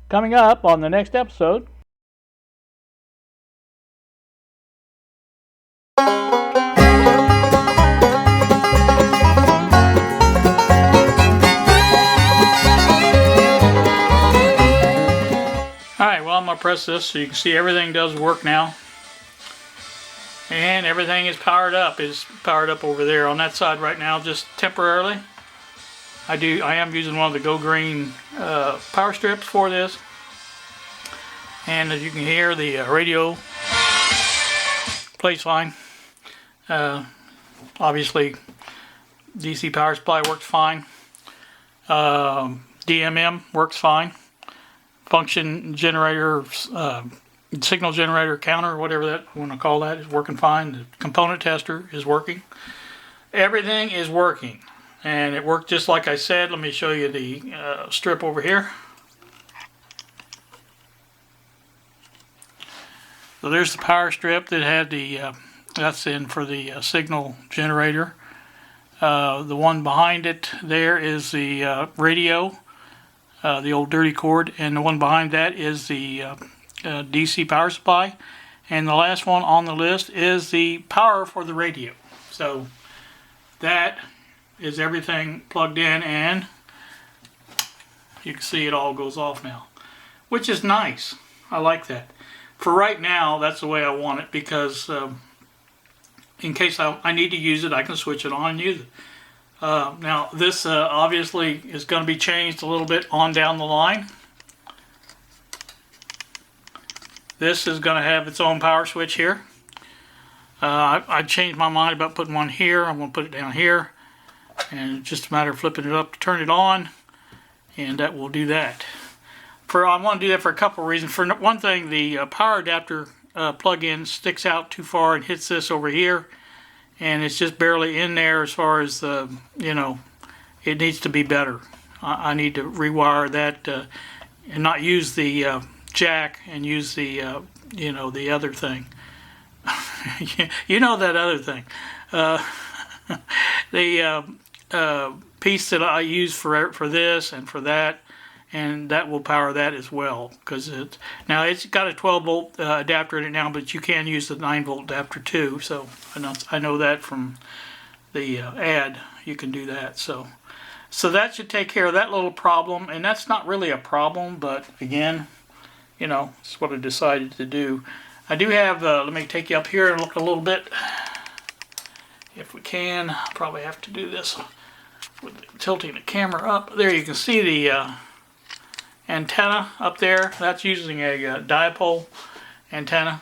Coming up on the next episode. Alright, well, I'm going to press this so you can see everything does work now. And everything is powered up. It's powered up over there on that side right now, just temporarily. I am using one of the Go Green power strips for this. And as you can hear, the radio plays fine. Obviously, DC power supply works fine. DMM works fine. Function generator, signal generator counter, whatever that you want to call that, is working fine. The component tester is working. Everything is working. And it worked just like I said. Let me show you the strip over here. So there's the power strip that had the, that's in for the signal generator. The one behind it there is the radio, the old dirty cord, and the one behind that is the DC power supply. And the last one on the list is the power for the radio. So that is everything plugged in, and you can see it all goes off now, which is nice. I like that. For right now, that's the way I want it, because in case I need to use it, I can switch it on and use it. Now this obviously is going to be changed a little bit on down the line. This is going to have its own power switch here. I changed my mind about putting one here. I'm going to put it down here, and it's just a matter of flipping it up to turn it on, and that will do that. I want to do that for a couple of reasons. For one thing, the power adapter plug-in sticks out too far and hits this over here, and it's just barely in there as far as the, you know, it needs to be better. I need to rewire that and not use the jack and use the, you know, the other thing. You know, that other thing. The piece that I use for this and for that, and that will power that as well, because now it's got a 12 volt adapter in it now, but you can use the 9 volt adapter too. So I know that from the ad, you can do that. So that should take care of that little problem, and that's not really a problem, but again, you know, it's what I decided to do. I do have, let me take you up here and look a little bit, if we can. I'll probably have to do this with tilting the camera up. There you can see the antenna up there. That's using a dipole antenna,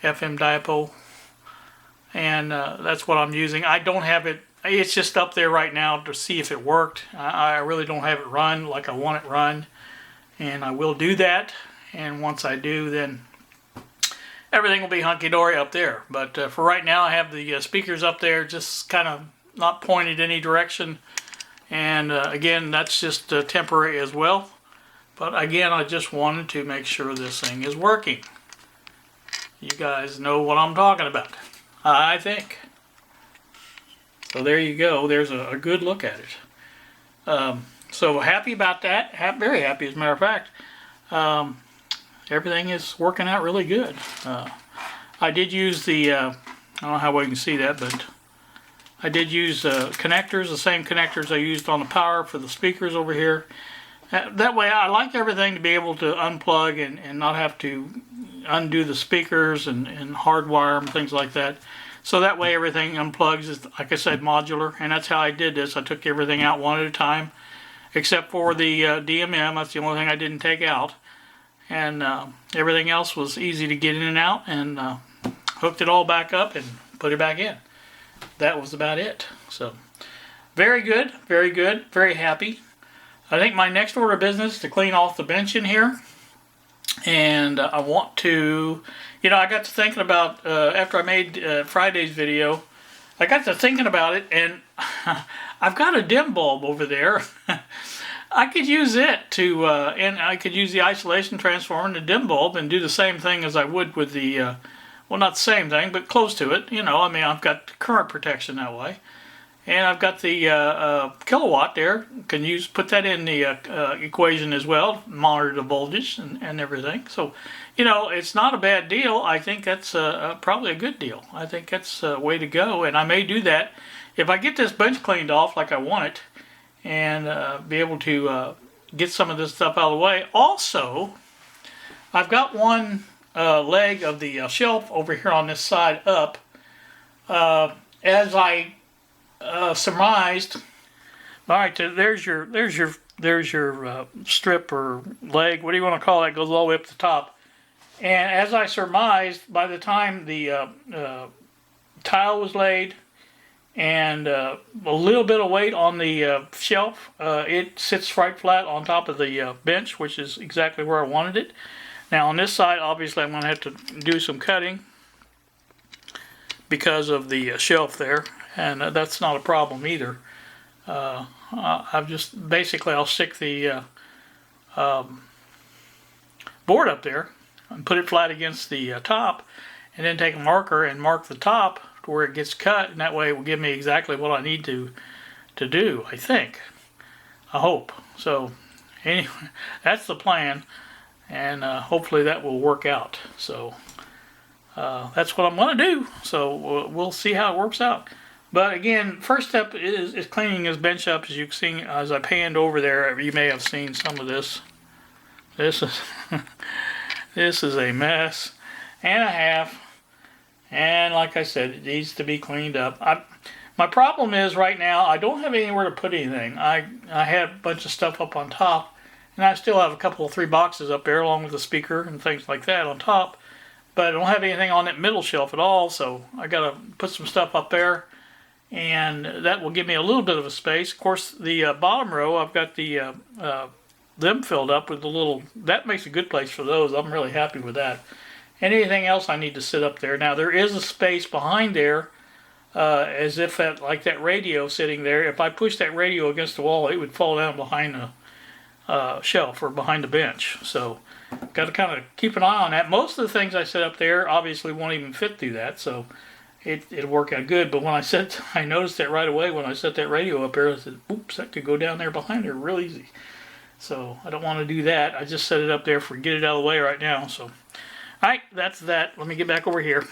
FM dipole, and that's what I'm using. I don't have it, it's just up there right now to see if it worked. I really don't have it run like I want it run, and I will do that, and once I do, then everything will be hunky-dory up there. But for right now, I have the speakers up there just kind of not pointed any direction, and again, that's just temporary as well. But again, I just wanted to make sure this thing is working. You guys know what I'm talking about, I think. So there you go. There's a good look at it. So happy about that. Very happy, as a matter of fact. Everything is working out really good. I did use the, I don't know how well you can see that, but I did use connectors, the same connectors I used on the power for the speakers over here. That way, I like everything to be able to unplug and not have to undo the speakers and hardwire them, things like that. So that way everything unplugs is, like I said, modular, and that's how I did this. I took everything out one at a time, except for the DMM. That's the only thing I didn't take out. And everything else was easy to get in and out, and hooked it all back up and put it back in. That was about it. So very good, very good, very happy. I think my next order of business is to clean off the bench in here, and I want to, you know, I got to thinking about, after I made Friday's video, I got to thinking about it, and I've got a dim bulb over there. I could use it to, and I could use the isolation transformer and the dim bulb and do the same thing as I would with the, well, not the same thing, but close to it. You know, I mean, I've got current protection that way. And I've got the kilowatt there. Can put that in the equation as well, monitor the voltage and everything. So, you know, it's not a bad deal. I think that's probably a good deal. I think that's a way to go, and I may do that if I get this bench cleaned off like I want it, and be able to get some of this stuff out of the way. Also, I've got one leg of the shelf over here on this side up. As I surmised. All right, there's your strip or leg, what do you want to call that? Goes all the way up to the top. And as I surmised, by the time the tile was laid and a little bit of weight on the shelf, it sits right flat on top of the bench, which is exactly where I wanted it. Now on this side, obviously I'm going to have to do some cutting because of the shelf there. And that's not a problem either. I've just basically I'll stick the board up there and put it flat against the top, and then take a marker and mark the top to where it gets cut, and that way it will give me exactly what I need to do. I think, I hope. So anyway, that's the plan, and hopefully that will work out. So that's what I'm going to do. So we'll see how it works out. But again, first step is cleaning this bench up. As you can see, as I panned over there, you may have seen some of this. This is this is a mess and a half. And like I said, it needs to be cleaned up. My problem is right now I don't have anywhere to put anything. I had a bunch of stuff up on top, and I still have a couple of 3 boxes up there along with the speaker and things like that on top. But I don't have anything on that middle shelf at all, so I got to put some stuff up there. And that will give me a little bit of a space. Of course, the bottom row, I've got the them filled up with the little, that makes a good place for those. I'm really happy with that. And anything else I need to sit up there. Now, there is a space behind there, as if like that radio sitting there. If I push that radio against the wall, it would fall down behind the shelf or behind the bench. So, got to kind of keep an eye on that. Most of the things I set up there obviously won't even fit through that, so it'll work out good. But when I noticed that right away when I set that radio up there. I said, oops, that could go down there behind there real easy. So I don't want to do that. I just set it up there for get it out of the way right now. So, all right, that's that. Let me get back over here.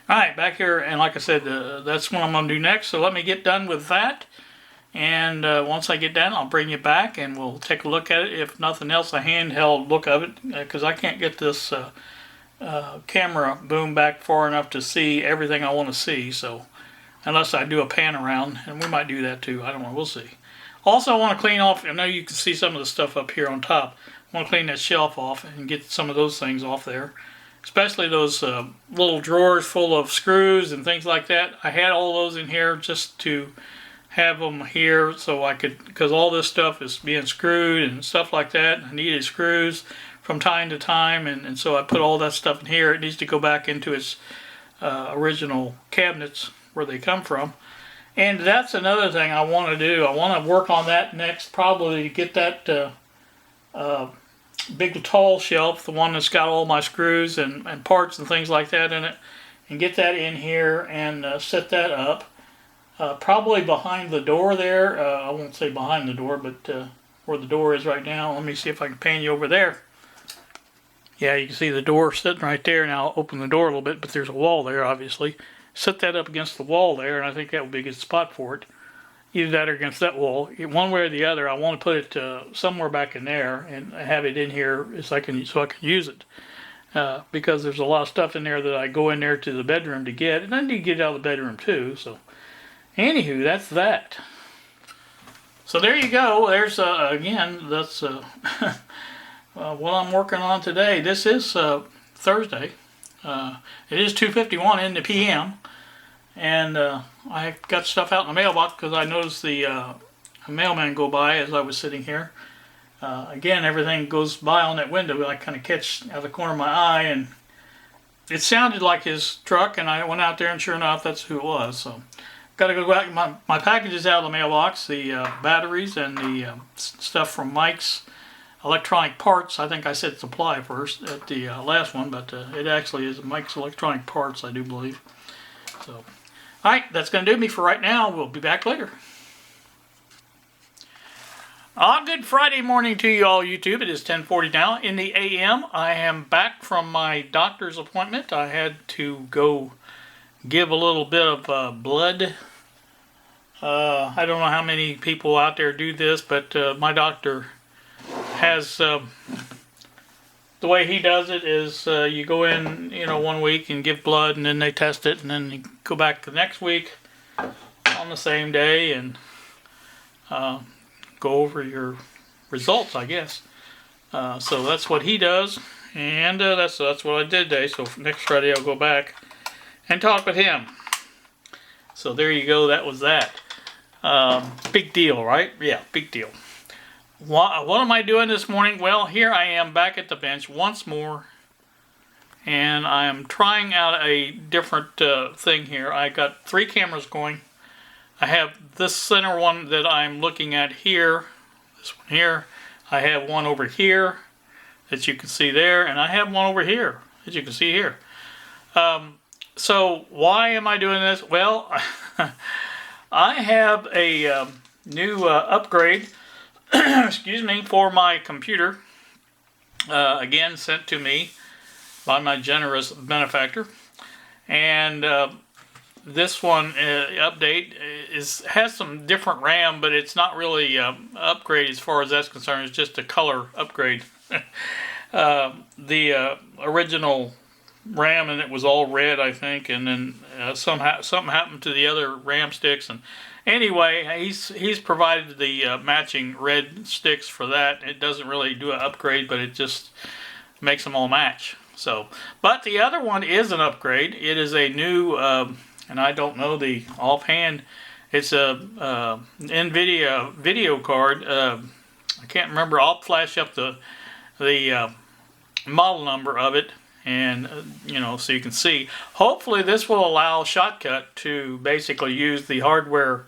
All right, back here, and like I said, that's what I'm going to do next. So let me get done with that. And once I get done, I'll bring you back and we'll take a look at it. If nothing else, a handheld look of it, because I can't get this camera boom back far enough to see everything I want to see. So unless I do a pan around, and we might do that too. I don't know. We'll see. Also, I want to clean off. I know you can see some of the stuff up here on top. I want to clean that shelf off and get some of those things off there. Especially those little drawers full of screws and things like that. I had all those in here just to have them here so I could, because all this stuff is being screwed and stuff like that. I needed screws from time to time, and so I put all that stuff in here. It needs to go back into its original cabinets where they come from. And that's another thing I want to do. I want to work on that next, probably to get that big tall shelf, the one that's got all my screws and parts and things like that in it, and get that in here and set that up. Probably behind the door there. I won't say behind the door, but where the door is right now. Let me see if I can pan you over there. Yeah, you can see the door sitting right there. Now I'll open the door a little bit, but there's a wall there, obviously. Set that up against the wall there, and I think that would be a good spot for it. Either that or against that wall. One way or the other, I want to put it somewhere back in there and have it in here so I can use it. Because there's a lot of stuff in there that I go in there to the bedroom to get, and I need to get it out of the bedroom too. So, anywho, that's that. So there you go. There's again, that's what I'm working on today. This is Thursday. It is 2:51 in the p.m. and I got stuff out in the mailbox because I noticed the mailman go by as I was sitting here. Again, everything goes by on that window. I kind of catch out of the corner of my eye, and it sounded like his truck, and I went out there, and sure enough, that's who it was. So, got to go back. My packages out of the mailbox, the batteries and the stuff from Mike's Electronic Parts. I think I said supply first at the last one, but it actually is Mike's Electronic Parts, I do believe. So, Alright, that's going to do me for right now. We'll be back later. Good Friday morning to you all, YouTube. It is 10:40 now in the AM. I am back from my doctor's appointment. I had to go give a little bit of blood. I don't know how many people out there do this, but my doctor has, the way he does it is you go in, 1 week and give blood, and then they test it, and then you go back the next week on the same day and go over your results, I guess. So that's what he does, and that's what I did today. So next Friday I'll go back and talk with him. So there you go. That was that. Big deal, right? Yeah, big deal. What am I doing this morning? Well, here I am back at the bench once more, and I am trying out a different thing here. I got 3 cameras going. I have this center one that I'm looking at here, this one here. I have one over here that you can see there, and I have one over here that you can see here. So why am I doing this? Well, I have a new upgrade excuse me, for my computer, again sent to me by my generous benefactor, and this one update has some different RAM, but it's not really upgrade as far as that's concerned. It's just a color upgrade. The original RAM, and it was all red, I think, and then something happened to the other RAM sticks, and anyway, he's provided the matching red sticks for that. It doesn't really do an upgrade, but it just makes them all match. So, but the other one is an upgrade. It is a new, and I don't know the offhand. It's a NVIDIA video card. I can't remember. I'll flash up the model number of it, and so you can see. Hopefully this will allow Shotcut to basically use the hardware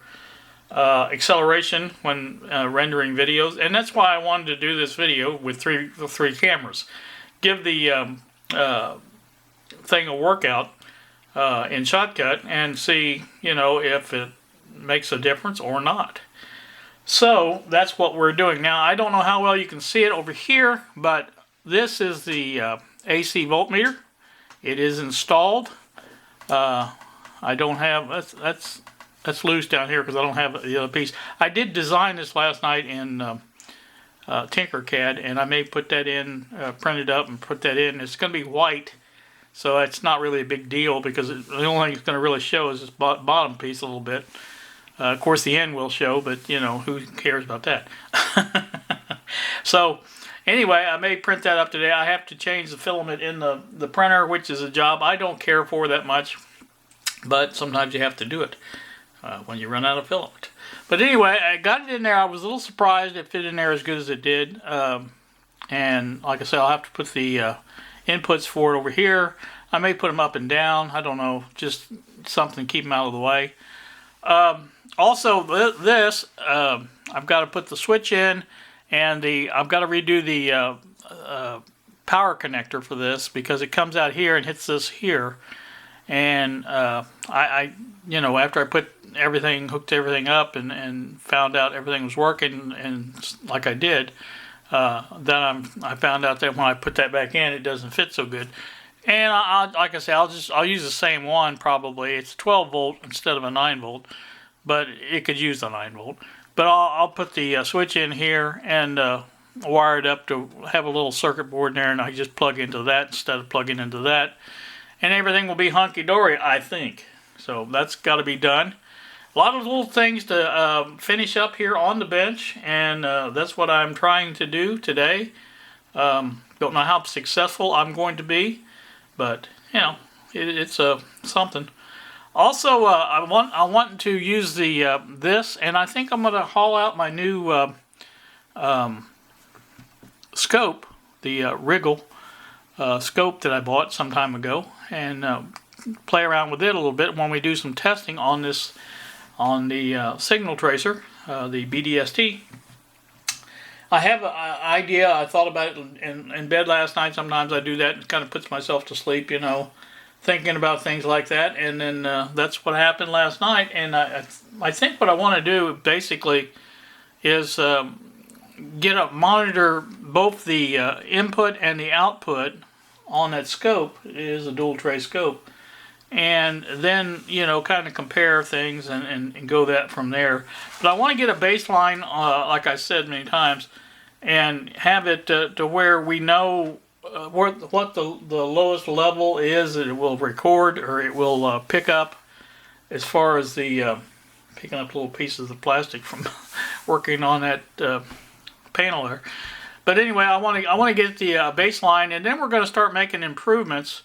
acceleration when rendering videos, and that's why I wanted to do this video with three cameras. Give the thing a workout in Shotcut and see if it makes a difference or not. So that's what we're doing now. I don't know how well you can see it over here, but this is the AC voltmeter. It is installed. I don't have that's loose down here because I don't have the other piece. I did design this last night in Tinkercad, and I may put that in, print it up and put that in. It's going to be white, so it's not really a big deal because the only thing it's going to really show is this bottom piece a little bit. Of course, the end will show, but who cares about that? So anyway, I may print that up today. I have to change the filament in the printer, which is a job I don't care for that much, but sometimes you have to do it when you run out of filament. But anyway, I got it in there. I was a little surprised it fit in there as good as it did. And like I said, I'll have to put the inputs for it over here. I may put them up and down. I don't know, just something to keep them out of the way. Also, this, I've got to put the switch in, and I've got to redo the power connector for this because it comes out here and hits this here. And after I put hooked everything up and found out everything was working, and like I did, then I found out that when I put that back in, it doesn't fit so good. And like I say, I'll use the same one probably. It's 12 volt instead of a 9 volt, but it could use the 9 volt. But I'll put the switch in here and wire it up to have a little circuit board in there, and I just plug into that instead of plugging into that, and everything will be hunky-dory, I think. So that's got to be done. A lot of little things to finish up here on the bench, and that's what I'm trying to do today. Don't know how successful I'm going to be, but it's something. Also, I want to use the this, and I think I'm going to haul out my new scope, the Wriggle scope that I bought some time ago, and play around with it a little bit when we do some testing on this, on the signal tracer, the BDST. I have an idea. I thought about it in bed last night. Sometimes I do that. It kind of puts myself to sleep, thinking about things like that, and then that's what happened last night. And I think what I want to do basically is monitor both the input and the output on that scope. It is a dual tray scope, and then kind of compare things and go that from there. But I want to get a baseline, like I said many times, and have it to where we know what the lowest level is that it will record or it will pick up, as far as the picking up little pieces of plastic from working on that panel there. But anyway, I want to get the baseline, and then we're going to start making improvements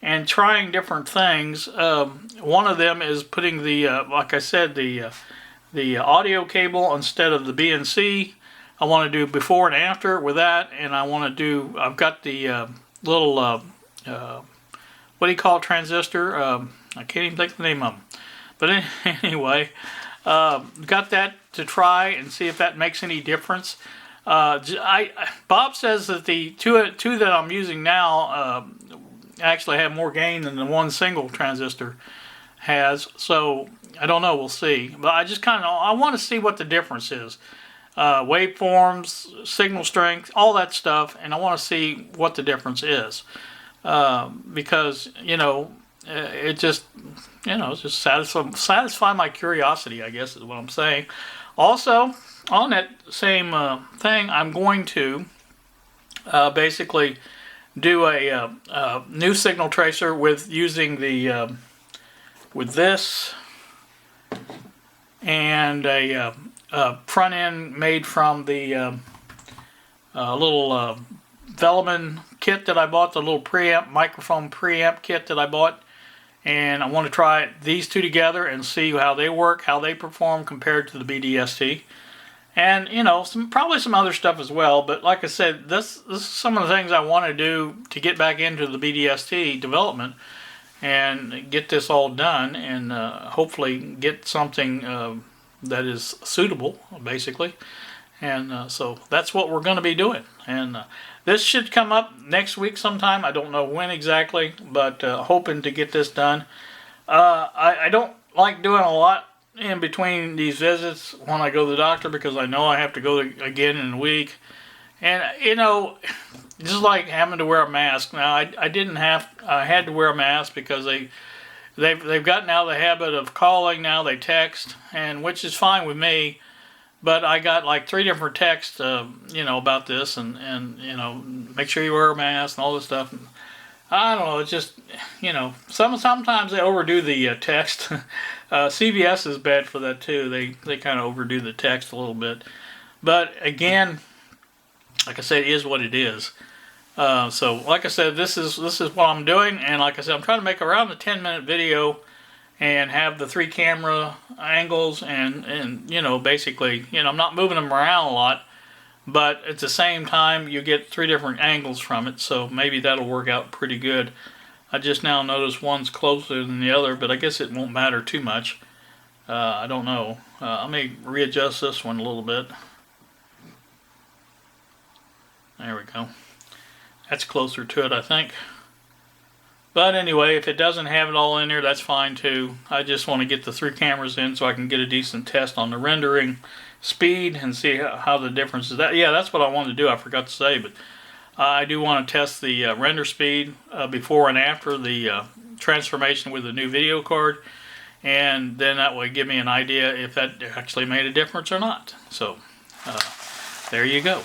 and trying different things. One of them is putting the like I said, the audio cable instead of the BNC. I want to do before and after with that, and I want to do, I've got the little, what do you call it, transistor? I can't even think of the name of them. But anyway, got that to try and see if that makes any difference. Bob says that the two that I'm using now actually have more gain than the one single transistor has. So I don't know, we'll see. But I just I want to see what the difference is. Waveforms, signal strength, all that stuff, and I want to see what the difference is, because it just it's just satisfy my curiosity, I guess is what I'm saying. Also, on that same thing, I'm going to basically do a new signal tracer with using the with this and a front end made from the little Velleman kit that I bought, the little microphone preamp kit that I bought, and I want to try these two together and see how they work, how they perform compared to the BDST, and probably some other stuff as well. But like I said, this is some of the things I want to do to get back into the BDST development and get this all done, and hopefully get something that is suitable, basically. And so that's what we're going to be doing. And this should come up next week sometime. I don't know when exactly, but hoping to get this done. I don't like doing a lot in between these visits when I go to the doctor, because I know I have to go again in a week. And just like having to wear a mask. Now I had to wear a mask because they've gotten out of the habit of calling now. They text, and which is fine with me. But I got like 3 different texts, about this, and make sure you wear a mask and all this stuff. And I don't know. It's just, sometimes they overdo the text. CVS is bad for that too. They kind of overdo the text a little bit. But again, like I said, it is what it is. So like I said, this is what I'm doing, and like I said, I'm trying to make around a 10-minute video and have the 3 camera angles, and basically, I'm not moving them around a lot, but at the same time you get 3 different angles from it, so maybe that'll work out pretty good. I just now noticed one's closer than the other, but I guess it won't matter too much. I don't know. I may readjust this one a little bit. There we go. That's closer to it, I think. But anyway, if it doesn't have it all in there, that's fine too. I just want to get the 3 cameras in so I can get a decent test on the rendering speed and see how the difference is. Yeah, that's what I wanted to do. I forgot to say, but I do want to test the render speed before and after the transformation with the new video card, and then that will give me an idea if that actually made a difference or not. So there you go.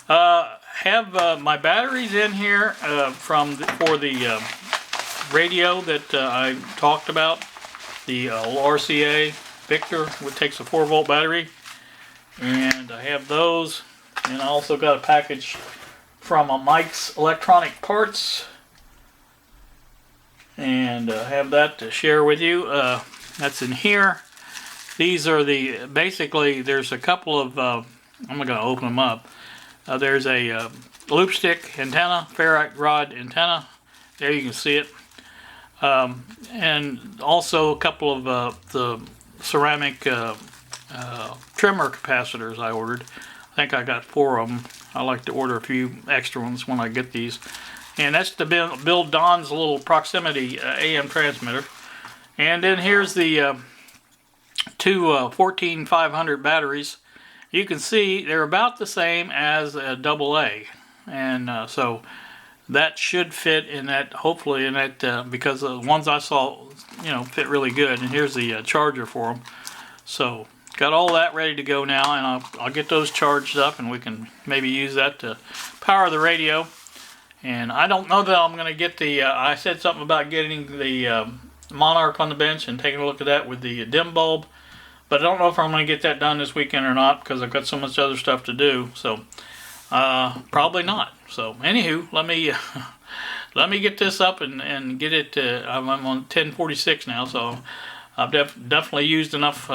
Have my batteries in here for the radio that I talked about, the RCA Victor, which takes a 4-volt battery, and I have those, and I also got a package from Mike's Electronic Parts, and I have that to share with you. That's in here. These are basically there's a couple of, I'm not going to open them up. There's a loop stick antenna, ferrite rod antenna. There you can see it. And also a couple of the ceramic trimmer capacitors I ordered. I think I got 4 of them. I like to order a few extra ones when I get these. And that's to build Don's little proximity AM transmitter. And then here's the two 14500 batteries. You can see they're about the same as a AA. And so that should fit in that, hopefully in that, because the ones I saw, fit really good. And here's the charger for them. So got all that ready to go now, and I'll get those charged up, and we can maybe use that to power the radio. And I don't know that I'm going to get the, I said something about getting the Monarch on the bench and taking a look at that with the dim bulb. But I don't know if I'm going to get that done this weekend or not, because I've got so much other stuff to do. So probably not. So anywho, let me let me get this up and get it. I'm on 1046 now, so I've definitely used enough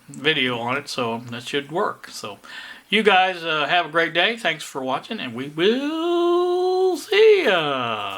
video on it, so that should work. So you guys have a great day. Thanks for watching, and we will see ya.